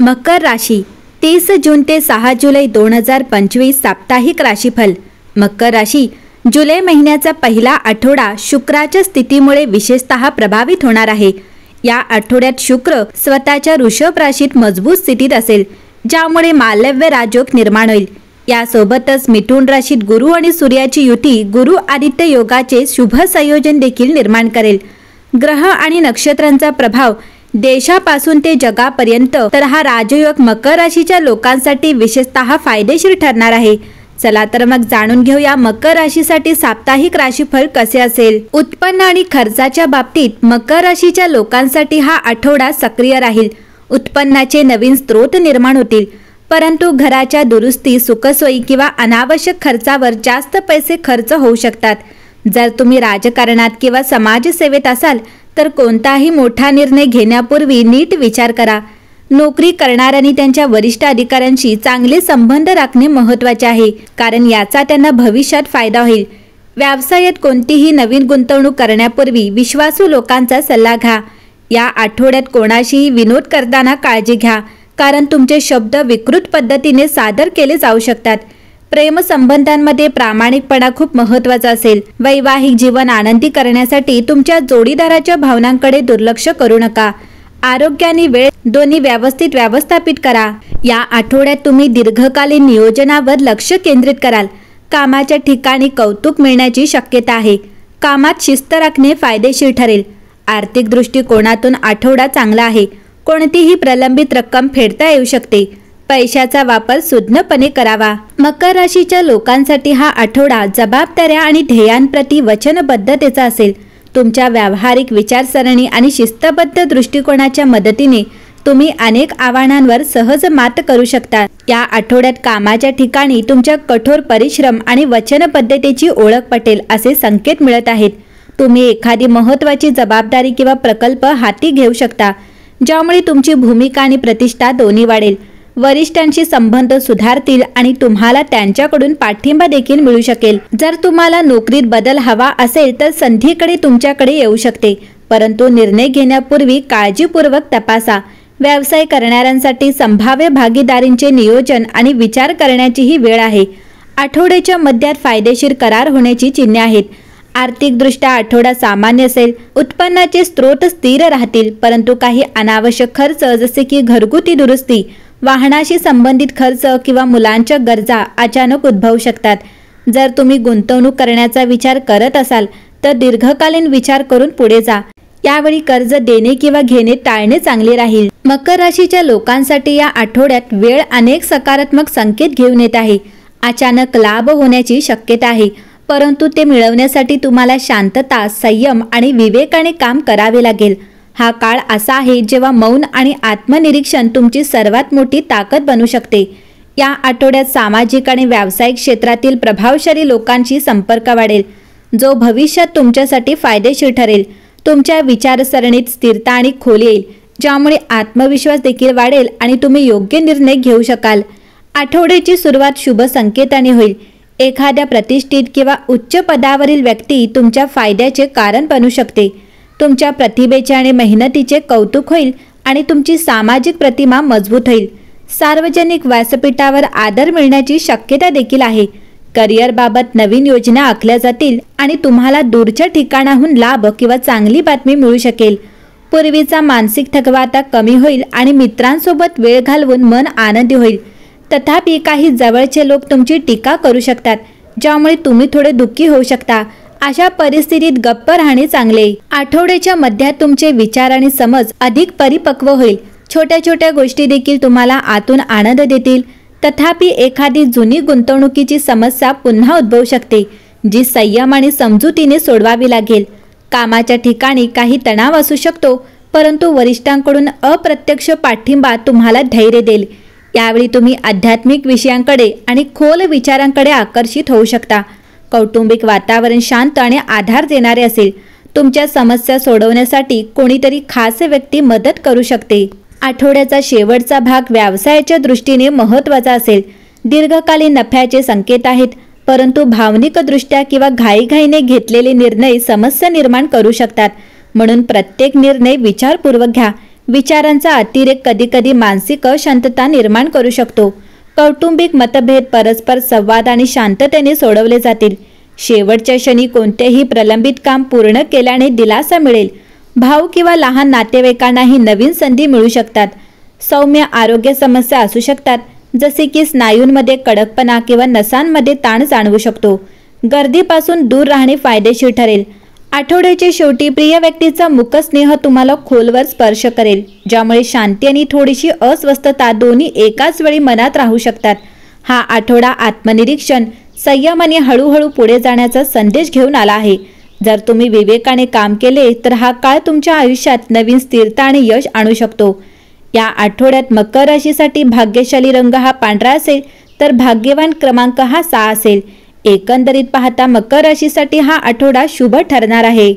मकर राशी 30 जून ते 6 जुलै 2025 साप्ताहिक राशीफल। मकर राशी जुलै महिन्याचा पहिला आठवडा शुक्राच्या स्थितीमुळे विशेषतः प्रभावित होणार आहे। या आठवड्यात शुक्र स्वतःच्या वृषभ राशीत मजबूत स्थितीत असेल, ज्यामुळे मालव्य राजयोग निर्माण होईल। यासोबतच मिथुन राशीत गुरु आणि सूर्याची युती गुरु आदित्य योगाचे शुभ संयोजन देखील निर्माण करेल। ग्रह आणि नक्षत्रांचा प्रभाव देशापासून ते जगापर्यंत, तर हा राजयोग मकर राशीच्या लोकांसाठी विशेषतः फायदेशीर ठरणार आहे। चला तर मग जाणून घेऊया मकर राशीसाठी साप्ताहिक राशीफल कसे असेल। उत्पन्न आणि खर्चाच्या बाबतीत मकर राशीच्या लोकांसाठी हा आठवडा सक्रिय राहील। उत्पन्नाचे नवीन स्रोत निर्माण होतील, परंतु घराच्या दुरुस्ती, सुखसोयी किंवा अनावश्यक खर्चावर जास्त पैसे खर्च होऊ शकतात। जर तुम्ही राजकारणात किंवा समाजसेवेत असाल तर कोणताही मोठा निर्णय घेण्यापूर्वी नीट विचार करा। नोकरी करणाऱ्यांनी त्यांच्या वरिष्ठ अधिकाऱ्यांशी चांगले संबंध राखणे महत्त्वाचे आहे, कारण याचा त्यांना भविष्यात फायदा होईल। व्यवसायात कोणतीही नवीन गुंतवणूक करण्यापूर्वी विश्वासू लोकांचा सल्ला घ्या। या आठवड्यात कोणाशीही विनोद करताना काळजी घ्या, कारण तुमचे शब्द विकृत पद्धतीने सादर केले जाऊ शकतात। प्रेमसंबंधांमध्ये प्रामाणिकपणा खूप महत्त्वाचा असेल। वैवाहिक जीवन आनंदी करण्यासाठी तुमच्या जोडीदाराच्या भावनांकडे दुर्लक्ष करू नका। आरोग्य आणि वेळ दोन्ही व्यवस्थापित करा। या आठवड्यात तुम्ही दीर्घकालीन नियोजनावर लक्ष केंद्रित कराल। कामाच्या ठिकाणी कौतुक मिळण्याची शक्यता आहे। कामात शिस्त राखणे फायदेशीर ठरेल। आर्थिक दृष्टिकोनातून आठवडा चांगला आहे। कोणतीही प्रलंबित रक्कम फेडता येऊ शकते। पैशाचा वापर सुज्ञपणे करावा। मकर राशीच्या लोकांसाठी हा आठवडा जबाबदाऱ्या आणि ध्येयांप्रती वचनबद्धतेचा असेल। तुमच्या व्यावहारिक विचारसरणी आणि शिस्तबद्ध दृष्टिकोनाच्या मदतीने तुम्ही अनेक आव्हानांवर सहज मात करू शकता। या आठवड्यात कामाच्या ठिकाणी तुमच्या कठोर परिश्रम आणि वचनबद्धतेची ओळख पटेल असे संकेत मिळत आहेत। तुम्ही एखादी महत्त्वाची जबाबदारी किंवा प्रकल्प हाती घेऊ शकता, ज्यामुळे तुमची भूमिका आणि प्रतिष्ठा दोन्ही वाढेल। वरिष्ठांशी संबंध सुधारतील आणि तुम्हाला त्यांच्याकडून पाठिंबा देखील मिळू शकेल। जर तुम्हाला नोकरीत बदल हवा असेल तर संधीकडे तुमच्याकडे येऊ शकते, परंतु निर्णय घेण्यापूर्वी काळजीपूर्वक तपासा। व्यवसाय करणाऱ्यांसाठी संभाव्य भागीदारींचे नियोजन आणि विचार करण्याची ही वेळ आहे। आठवड्याच्या मध्यात फायदेशीर करार होण्याची चिन्हे आहेत। आर्थिकदृष्ट्या आठवडा सामान्य असेल। उत्पन्नाचे स्रोत स्थिर राहतील, परंतु काही अनावश्यक खर्च जसे की घरगुती दुरुस्ती, वाहनाशी संबंधित खर्च किंवा मुलांच्या गरजा अचानक उद्भवू शकतात। जर तुम्ही गुंतवणूक करण्याचा विचार करत असाल तर दीर्घकालीन विचार करून पुढे जा। यावेळी कर्ज देणे किंवा घेणे टाळणे चांगले राहील। मकर राशीच्या लोकांसाठी या आठवड्यात वेळ अनेक सकारात्मक संकेत घेऊन येत आहे। अचानक लाभ होण्याची शक्यता आहे, परंतु ते मिळवण्यासाठी तुम्हाला शांतता, संयम आणि विवेकाने काम करावे लागेल। हा काळ असा आहे जेव्हा मौन आणि आत्मनिरीक्षण तुमची सर्वात मोठी ताकद बनू शकते। या आठवड्यात सामाजिक आणि व्यावसायिक क्षेत्रातील प्रभावशाली लोकांशी संपर्क वाढेल, जो भविष्यात तुमच्यासाठी फायदेशीर ठरेल। तुमच्या विचारसरणीत स्थिरता आणि खोली येईल, ज्यामुळे आत्मविश्वास देखील वाढेल आणि तुम्ही योग्य निर्णय घेऊ शकाल। आठवड्याची सुरुवात शुभ संकेताने होईल। एखाद्या प्रतिष्ठित किंवा उच्च पदावरील व्यक्ती तुमच्या फायद्याचे कारण बनू शकते। तुमच्या प्रतिभेचे आणि मेहनतीचे कौतुक होईल आणि तुमची सामाजिक प्रतिमा मजबूत होईल। सार्वजनिक व्यासपीठावर आदर मिळण्याची शक्यता देखील आहे। करिअरबाबत नवीन योजना आखल्या जातील आणि तुम्हाला दूरच्या ठिकाणाहून लाभ किंवा चांगली बातमी मिळू शकेल। पूर्वीचा मानसिक थकवा आता कमी होईल आणि मित्रांसोबत वेळ घालवून मन आनंदी होईल। तथापि काही जवळचे लोक तुमची टीका करू शकतात, ज्यामुळे तुम्ही थोडे दुःखी होऊ शकता। अशा परिस्थितीत गप्प राहणे चांगले। आठवड्याच्या मध्यात तुमचे विचार आणि समज अधिक परिपक्व होईल। छोट्या छोट्या गोष्टी देखील तुम्हाला आतून आनंद देतील। तथापि एखादी जुनी गुंतवणुकीची समस्या पुन्हा उद्भवू शकते, जी संयम आणि समजुतीने सोडवावी लागेल। कामाच्या ठिकाणी काही तणाव असू शकतो, परंतु वरिष्ठांकडून अप्रत्यक्ष पाठिंबा तुम्हाला धैर्य देईल। यावेळी तुम्ही आध्यात्मिक विषयांकडे आणि खोल विचारांकडे आकर्षित होऊ शकता। कौटुंबिक वातावरण शांत आणि आधार देणारे असेल। तुमच्या समस्या सोडवण्यासाठी कोणीतरी खास व्यक्ती मदत करू शकते। आठवड्याचा शेवटचा भाग व्यवसायाच्या दृष्टीने महत्त्वाचा असेल। दीर्घकालीन नफ्याचे संकेत आहेत, परंतु भावनिकदृष्ट्या किंवा घाईघाईने घेतलेले निर्णय समस्या निर्माण करू शकतात। म्हणून प्रत्येक निर्णय विचारपूर्वक घ्या। विचारांचा अतिरेक कधीकधी मानसिक अशांतता निर्माण करू शकतो. कौटुंबिक मतभेद परस्पर संवाद आणि शांततेने सोडवले जातील. शेवटच्या क्षणी कोणतेही प्रलंबित काम पूर्ण केल्याने दिलासा मिळेल. भाऊ किंवा लहान नातेवाईकांनाही नवीन संधी मिळू शकतात. सौम्य आरोग्य समस्या असू शकतात, जसे की स्नायूंमध्ये कडकपणा किंवा नसांमध्ये ताण जाणवू शकतो. गर्दीपासून दूर राहणे फायदेशीर ठरेल. आठवड्याच्या शेवटी प्रिय व्यक्तीचा मुकस्नेह तुम्हाला खोलवर स्पर्श करेल, ज्यामुळे शांती आणि थोडीशी अस्वस्थता दोन्ही एकाच वेळी मनात राहू शकतात. हा आठवडा आत्मनिरीक्षण, संयम आणि हळूहळू पुढे जाण्याचा संदेश घेऊन आला आहे. जर तुम्ही विवेकाने काम केले तर हा काळ तुमच्या आयुष्यात नवीन स्थिरता आणि यश आणू शकतो. या आठवड्यात मकर राशीसाठी भाग्यशाली रंग हा पांढरा असेल, तर भाग्यवान क्रमांक हा 6 असेल. एकंदरीत पाहता मकर राशीसाठी हा आठवडा शुभ ठरणार आहे.